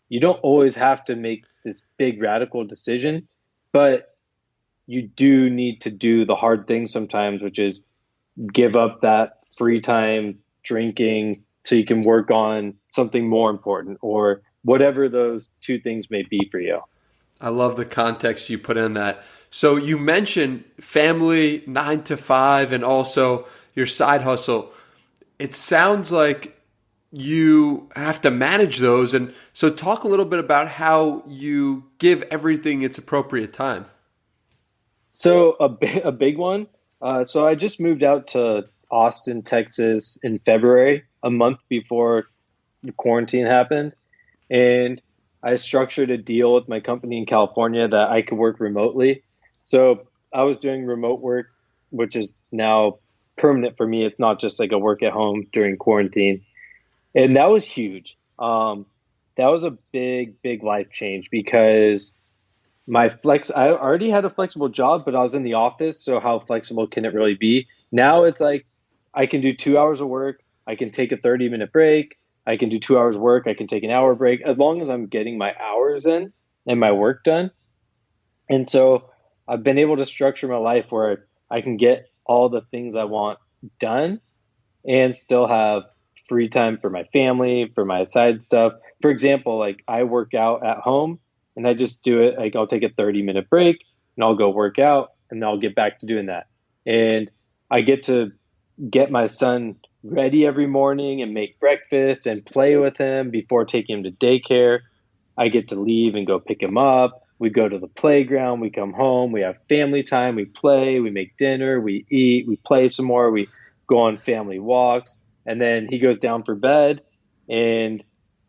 you don't always have to make this big radical decision, but you do need to do the hard thing sometimes, which is give up that free time drinking so you can work on something more important, or whatever those two things may be for you. I love the context you put in that. So you mentioned family, 9 to 5, and also your side hustle. It sounds like you have to manage those. And so talk a little bit about how you give everything its appropriate time. So a big one. So I just moved out to Austin, Texas in February, a month before the quarantine happened. And I structured a deal with my company in California that I could work remotely. So I was doing remote work, which is now permanent for me. It's not just like a work at home during quarantine. And that was huge. That was a big life change because I already had a flexible job, but I was in the office. So how flexible can it really be? Now it's like I can do 2 hours of work. I can take a 30-minute break. I can do 2 hours of work. I can take an hour break as long as I'm getting my hours in and my work done. And so I've been able to structure my life where I can get all the things I want done and still have free time for my family, for my side stuff. For example, like I work out at home and I just do it. Like I'll take a 30-minute break and I'll go work out and then I'll get back to doing that. And I get to get my son ready every morning and make breakfast and play with him before taking him to daycare. I get to leave and go pick him up. We go to the playground, we come home, we have family time, we play, we make dinner, we eat, we play some more, we go on family walks, and then he goes down for bed. And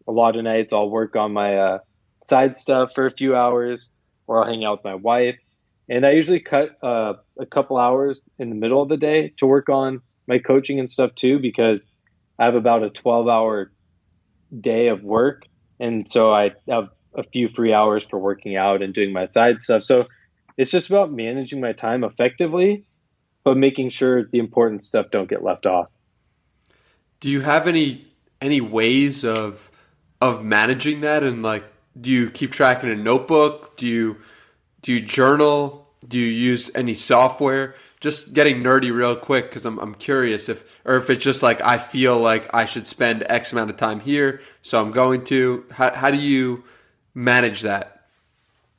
a lot of nights I'll work on my side stuff for a few hours, or I'll hang out with my wife. And I usually cut a couple hours in the middle of the day to work on my coaching and stuff too, because I have about a 12-hour day of work. And so I have a few free hours for working out and doing my side stuff. So it's just about managing my time effectively, but making sure the important stuff don't get left off. Do you have any ways of managing that? And like, do you keep track in a notebook? Do you journal? Do you use any software? Just getting nerdy real quick because I'm curious if it's just like I feel like I should spend X amount of time here, so I'm going to. How do you manage that?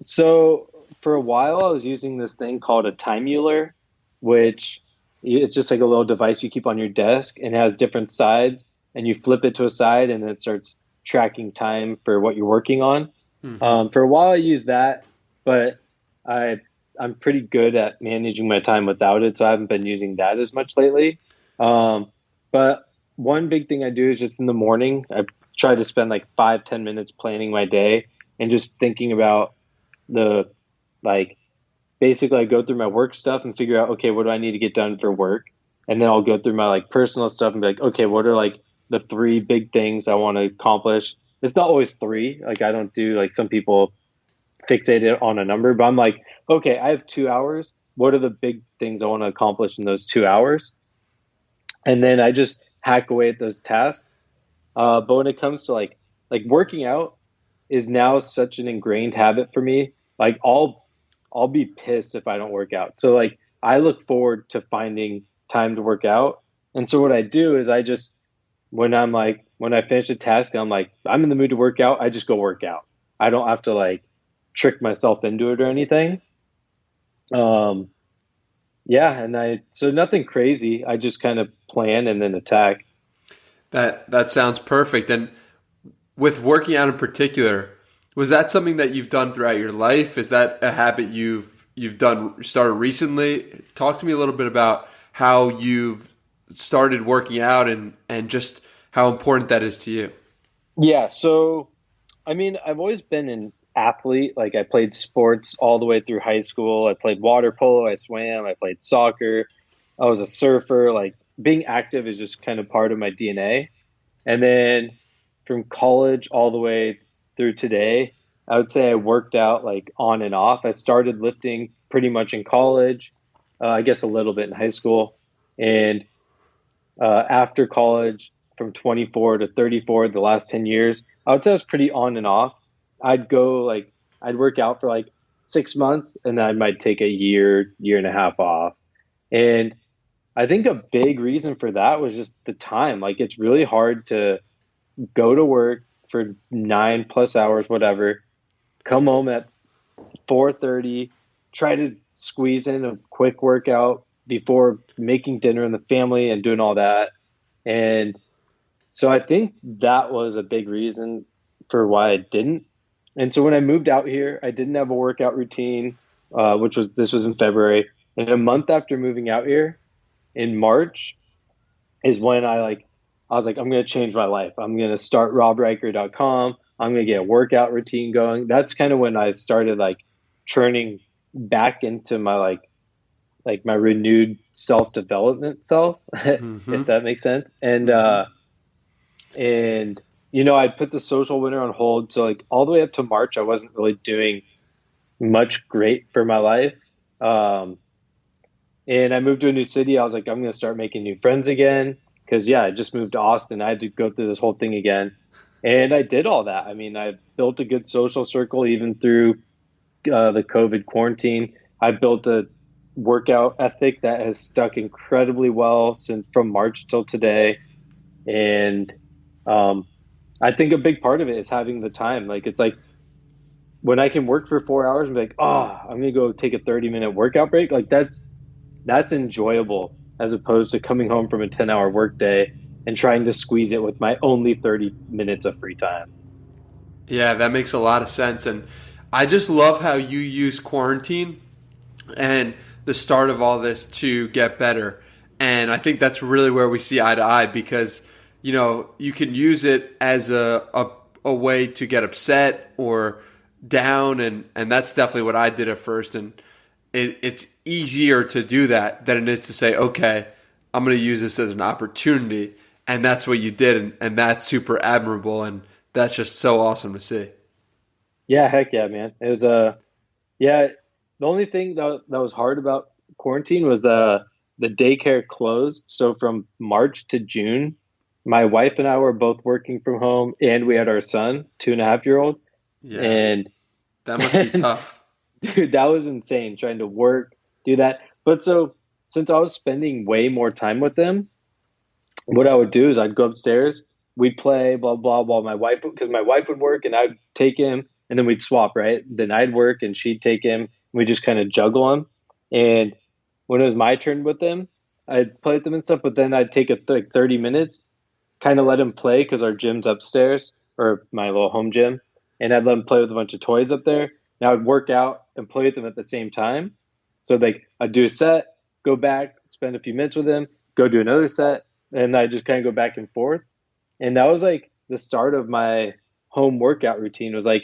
So for a while, I was using this thing called a Timular, which it's just like a little device you keep on your desk and it has different sides, and you flip it to a side and it starts tracking time for what you're working on. Mm-hmm. For a while, I used that, but I'm pretty good at managing my time without it, so I haven't been using that as much lately. But one big thing I do is just in the morning, I try to spend like 5-10 minutes planning my day and just thinking about basically I go through my work stuff and figure out, okay, what do I need to get done for work? And then I'll go through my like personal stuff and be like, okay, what are like the 3 big things I want to accomplish? It's not always 3. Like I don't do like some people fixate it on a number, but I'm like, okay, I have 2 hours. What are the big things I want to accomplish in those 2 hours? And then I just hack away at those tasks. But when it comes to like working out is now such an ingrained habit for me. Like I'll be pissed if I don't work out. So like I look forward to finding time to work out. And so what I do is I just when I finish a task, I'm like, I'm in the mood to work out, I just go work out. I don't have to like trick myself into it or anything. So nothing crazy. I just kind of plan and then attack. That sounds perfect. And with working out in particular, was that something that you've done throughout your life? Is that a habit you've started recently? Talk to me a little bit about how you've started working out and just how important that is to you. Yeah. So, I mean, I've always been an athlete. Like I played sports all the way through high school. I played water polo. I swam. I played soccer. I was a surfer. Like being active is just kind of part of my DNA. And then from college all the way through today, I would say I worked out like on and off. I started lifting pretty much in college, I guess a little bit in high school. And after college, from 24 to 34, the last 10 years, I would say I was pretty on and off. I'd work out for like 6 months and I might take a year and a half off. And I think a big reason for that was just the time. Like it's really hard to go to work for 9+ hours, whatever, come home at 4:30, try to squeeze in a quick workout before making dinner in the family and doing all that. And so I think that was a big reason for why I didn't. And so when I moved out here, I didn't have a workout routine. this was in February. And a month after moving out here in March is when I was like, I'm going to change my life. I'm going to start robriker.com. I'm going to get a workout routine going. That's kind of when I started like turning back into my my renewed self-development self, if that makes sense. And I put the social winter on hold. So like all the way up to March, I wasn't really doing much great for my life. And I moved to a new city. I was like, I'm going to start making new friends again. Cause I just moved to Austin. I had to go through this whole thing again. And I did all that. I mean, I built a good social circle, even through the COVID quarantine. I built a workout ethic that has stuck incredibly well from March till today. And I think a big part of it is having the time. Like, it's like when I can work for 4 hours and be like, I'm going to go take a 30-minute workout break. Like that's enjoyable, as opposed to coming home from a 10-hour workday and trying to squeeze it with my only 30 minutes of free time. Yeah, that makes a lot of sense. And I just love how you use quarantine and the start of all this to get better. And I think that's really where we see eye to eye, because, you can use it as a way to get upset or down. And that's definitely what I did at first. And it's easier to do that than it is to say, okay, I'm going to use this as an opportunity. And that's what you did. And that's super admirable. And that's just so awesome to see. Yeah, heck yeah, man. It was the only thing that was hard about quarantine was the daycare closed. So from March to June, my wife and I were both working from home, and we had our son, 2.5-year-old. Yeah. And that must be tough. Dude, that was insane, trying to work, do that. But so since I was spending way more time with them, what I would do is I'd go upstairs, we'd play, blah, blah, while because my wife would work and I'd take him, and then we'd swap, right? Then I'd work and she'd take him, and we'd just kind of juggle him. And when it was my turn with them, I'd play with them and stuff, but then I'd take 30 minutes, kind of let him play, because our gym's upstairs, or my little home gym, and I'd let him play with a bunch of toys up there. Now I'd work out and play with them at the same time. So I'd do a set, go back, spend a few minutes with him, go do another set, and I just kind of go back and forth. And that was like the start of my home workout routine. Was like,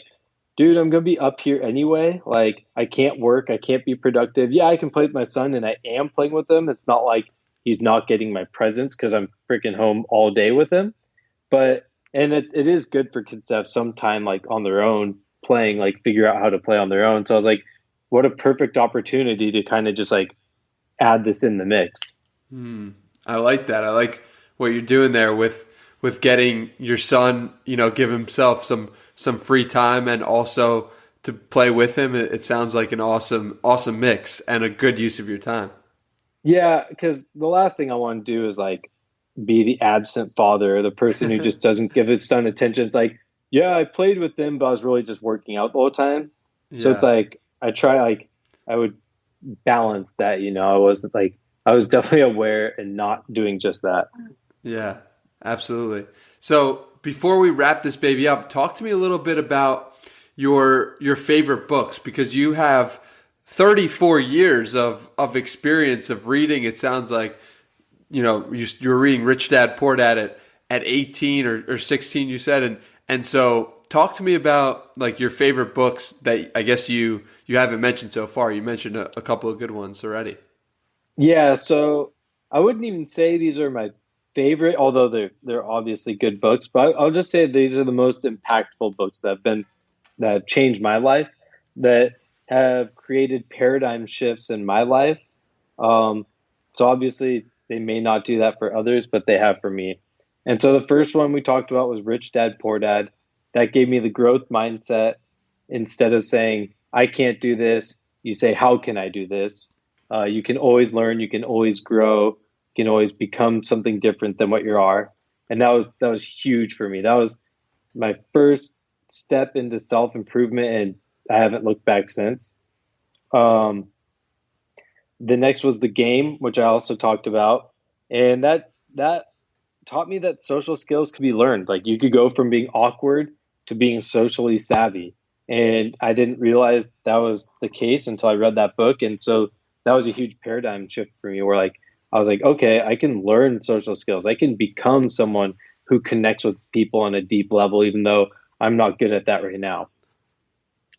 dude, I'm going to be up here anyway. Like, I can't work. I can't be productive. Yeah, I can play with my son, and I am playing with him. It's not like he's not getting my presence because I'm freaking home all day with him. And it is good for kids to have some time like on their own playing, like figure out how to play on their own. So I was like, what a perfect opportunity to kind of just like add this in the mix. I like that. I like what you're doing there with getting your son, give himself some free time and also to play with him. It sounds like an awesome mix and a good use of your time. Yeah, because the last thing I want to do is like be the absent father, or the person who just doesn't give his son attention. It's like, yeah, I played with them, but I was really just working out the whole time. Yeah. So it's like I would balance that. I was definitely aware and not doing just that. Yeah, absolutely. So before we wrap this baby up, talk to me a little bit about your favorite books, because you have 34 years of experience of reading. It sounds like, you're reading Rich Dad, Poor Dad at 18 or 16, you said. And so talk to me about like your favorite books that I guess you haven't mentioned so far. You mentioned a couple of good ones already. Yeah. So I wouldn't even say these are my favorite, although they're obviously good books, but I'll just say these are the most impactful books that have changed my life, that have created paradigm shifts in my life. So obviously they may not do that for others, but they have for me. And so the first one we talked about was Rich Dad, Poor Dad. That gave me the growth mindset. Instead of saying, I can't do this, you say, how can I do this? You can always learn, you can always grow, you can always become something different than what you are. And that was huge for me. That was my first step into self-improvement, and I haven't looked back since. The next was The Game, which I also talked about. And that taught me that social skills could be learned. Like, you could go from being awkward to being socially savvy. And I didn't realize that was the case until I read that book. And so that was a huge paradigm shift for me where like, I was like, okay, I can learn social skills. I can become someone who connects with people on a deep level, even though I'm not good at that right now.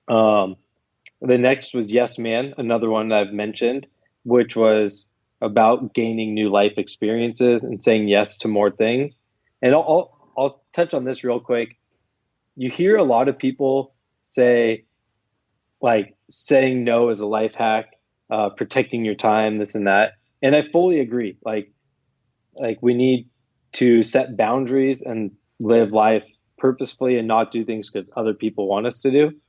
The next was Yes Man, another one that I've mentioned, which was about gaining new life experiences and saying yes to more things. And I'll touch on this real quick. You hear a lot of people say, like, saying no is a life hack, protecting your time, this and that. And I fully agree. Like we need to set boundaries and live life purposefully and not do things because other people want us to do.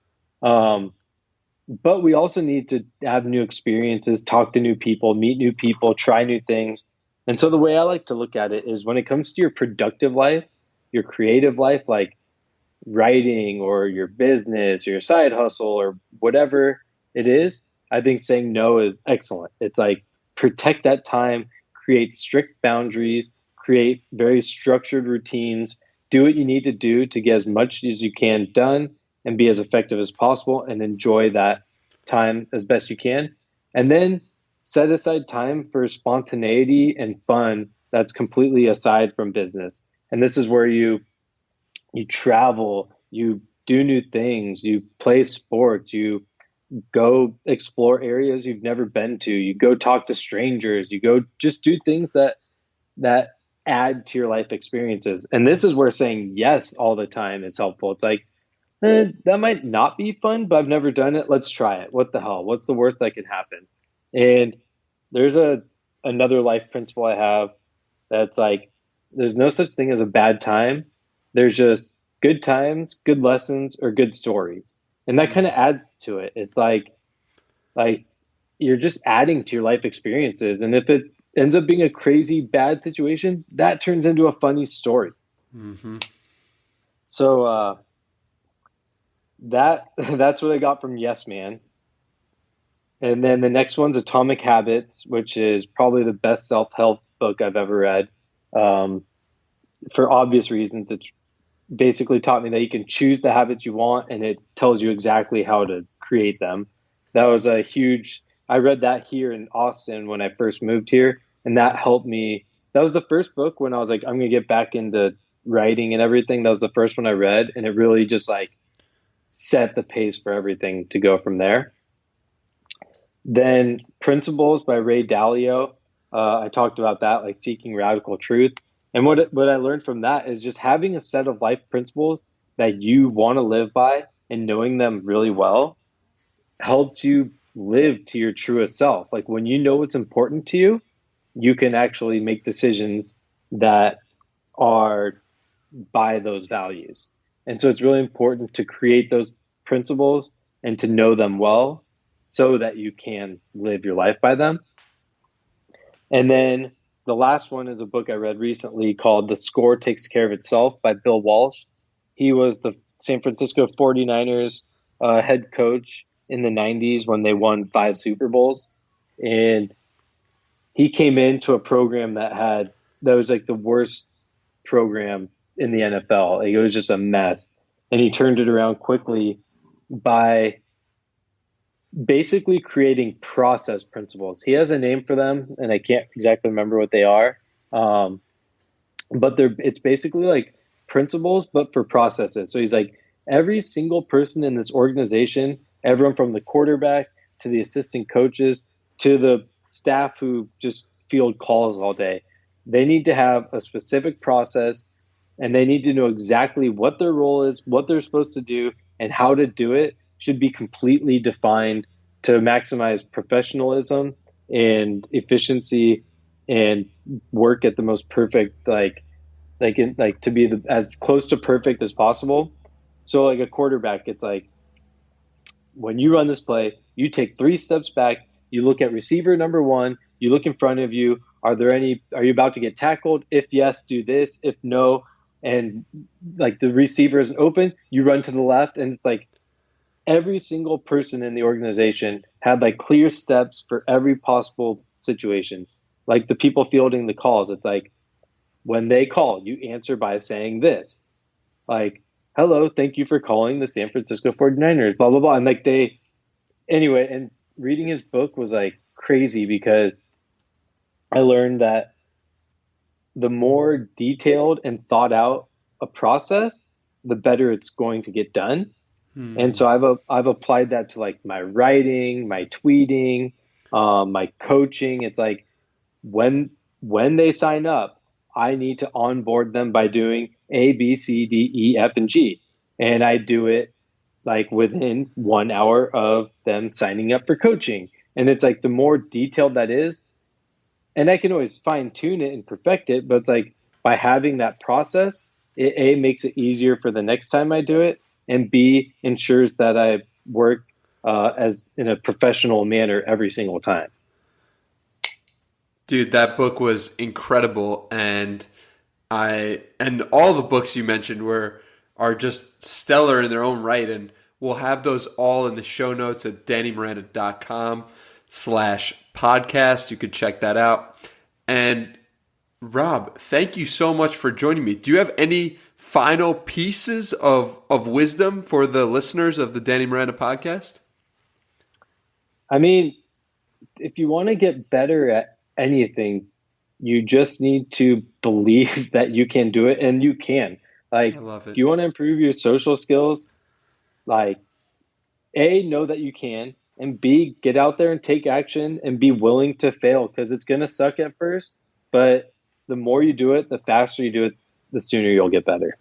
But we also need to have new experiences, talk to new people, meet new people, try new things. And so the way I like to look at it is when it comes to your productive life, your creative life, like writing or your business or your side hustle or whatever it is, I think saying no is excellent. It's like protect that time, create strict boundaries, create very structured routines, do what you need to do to get as much as you can done and be as effective as possible and enjoy that time as best you can. And then set aside time for spontaneity and fun that's completely aside from business. And this is where you travel, you do new things, you play sports, you go explore areas you've never been to, you go talk to strangers, you go just do things that add to your life experiences. And this is where saying yes all the time is helpful. It's like, that might not be fun, but I've never done it. Let's try it. What the hell? What's the worst that can happen? And there's another life principle I have that's like, there's no such thing as a bad time. There's just good times, good lessons, or good stories. And that kind of adds to it. It's like you're just adding to your life experiences. And if it ends up being a crazy bad situation, that turns into a funny story. Mm-hmm. So that's what I got from Yes Man. And then the next one's Atomic Habits, which is probably the best self-help book I've ever read. For obvious reasons, it's basically taught me that you can choose the habits you want and it tells you exactly how to create them. That was I read that here in Austin when I first moved here, and that helped me. That was the first book when I was like, I'm going to get back into writing and everything. That was the first one I read, and it really just like set the pace for everything to go from there. Then Principles by Ray Dalio. I talked about that, like seeking radical truth. And what I learned from that is just having a set of life principles that you want to live by and knowing them really well helps you live to your truest self. Like when you know what's important to you, you can actually make decisions that are by those values. And so it's really important to create those principles and to know them well so that you can live your life by them. And then the last one is a book I read recently called The Score Takes Care of Itself by Bill Walsh. He was the San Francisco 49ers head coach in the 90s when they won 5 Super Bowls. And he came into a program that was like the worst program in the NFL. Like, it was just a mess. And he turned it around quickly by basically creating process principles. He has a name for them, and I can't exactly remember what they are. But it's basically like principles, but for processes. So he's like, every single person in this organization, everyone from the quarterback to the assistant coaches to the staff who just field calls all day, they need to have a specific process, and they need to know exactly what their role is, what they're supposed to do, and how to do it should be completely defined to maximize professionalism and efficiency and work at the most perfect, to be as close to perfect as possible. So like a quarterback, it's like when you run this play, you take 3 steps back, you look at receiver number 1, you look in front of you. Are you about to get tackled? If yes, do this. If no, and like the receiver isn't open, you run to the left. And it's like every single person in the organization had like clear steps for every possible situation. Like the people fielding the calls, it's like when they call, you answer by saying this. Like hello, thank you for calling the San Francisco 49ers, blah, blah, blah. And like anyway, and reading his book was like crazy because I learned that the more detailed and thought out a process, the better it's going to get done. And so I've applied that to like my writing, my tweeting, my coaching. It's like when they sign up, I need to onboard them by doing A, B, C, D, E, F, and G. And I do it like within 1 hour of them signing up for coaching. And it's like the more detailed that is, and I can always fine tune it and perfect it, but it's like by having that process, it A, makes it easier for the next time I do it, and B, ensures that I work as in a professional manner every single time. Dude, that book was incredible, and all the books you mentioned are just stellar in their own right, and we'll have those all in the show notes at dannymiranda.com/podcast. You could check that out. And Rob, thank you so much for joining me. Do you have any final pieces of wisdom for the listeners of the Danny Miranda podcast? I mean, if you want to get better at anything, you just need to believe that you can do it, and you can. Like, I love it. If you want to improve your social skills, like, A, know that you can, and B, get out there and take action and be willing to fail, because it's going to suck at first, but the more you do it, the faster you do it, the sooner you'll get better.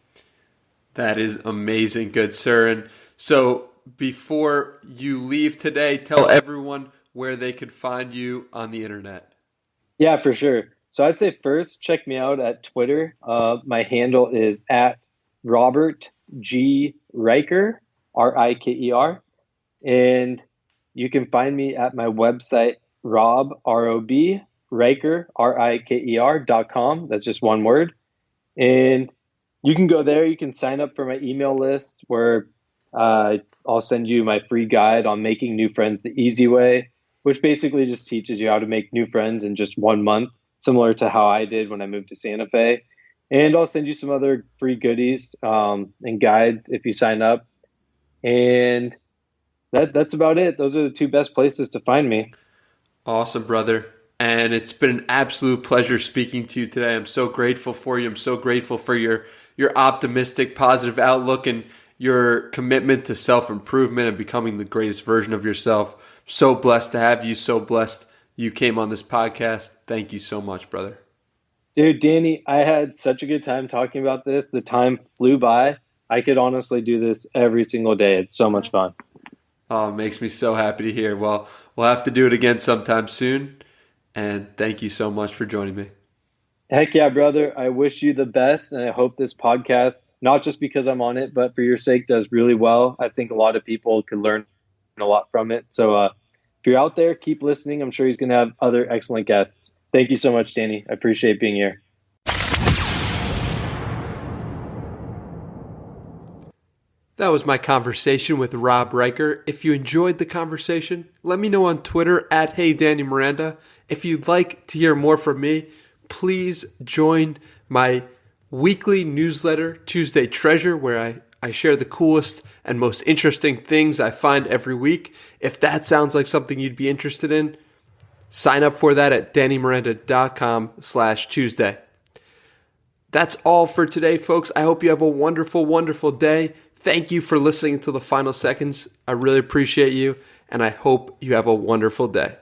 That is amazing, good sir. And so before you leave today, tell everyone where they could find you on the internet. Yeah, for sure. So I'd say first, check me out at Twitter. My handle is at Robert G. Riker, Riker. And you can find me at my website, Riker, Riker.com. That's just one word. And you can go there. You can sign up for my email list where I'll send you my free guide on making new friends the easy way, which basically just teaches you how to make new friends in just 1 month, similar to how I did when I moved to Santa Fe. And I'll send you some other free goodies and guides if you sign up. And that's about it. Those are the two best places to find me. Awesome, brother. And it's been an absolute pleasure speaking to you today. I'm so grateful for you. I'm so grateful for your optimistic, positive outlook and your commitment to self-improvement and becoming the greatest version of yourself. So blessed to have you. So blessed you came on this podcast. Thank you so much, brother. Dude, Danny, I had such a good time talking about this. The time flew by. I could honestly do this every single day. It's so much fun. Oh, it makes me so happy to hear. Well, we'll have to do it again sometime soon. And thank you so much for joining me. Heck yeah, brother. I wish you the best. And I hope this podcast, not just because I'm on it, but for your sake, does really well. I think a lot of people could learn a lot from it. So if you're out there, keep listening. I'm sure he's going to have other excellent guests. Thank you so much, Danny. I appreciate being here. That was my conversation with Rob Riker. If you enjoyed the conversation, let me know on Twitter at HeyDannyMiranda. If you'd like to hear more from me, please join my weekly newsletter, Tuesday Treasure, where I share the coolest and most interesting things I find every week. If that sounds like something you'd be interested in, sign up for that at dannymiranda.com/Tuesday. That's all for today, folks. I hope you have a wonderful, wonderful day. Thank you for listening to the final seconds. I really appreciate you, and I hope you have a wonderful day.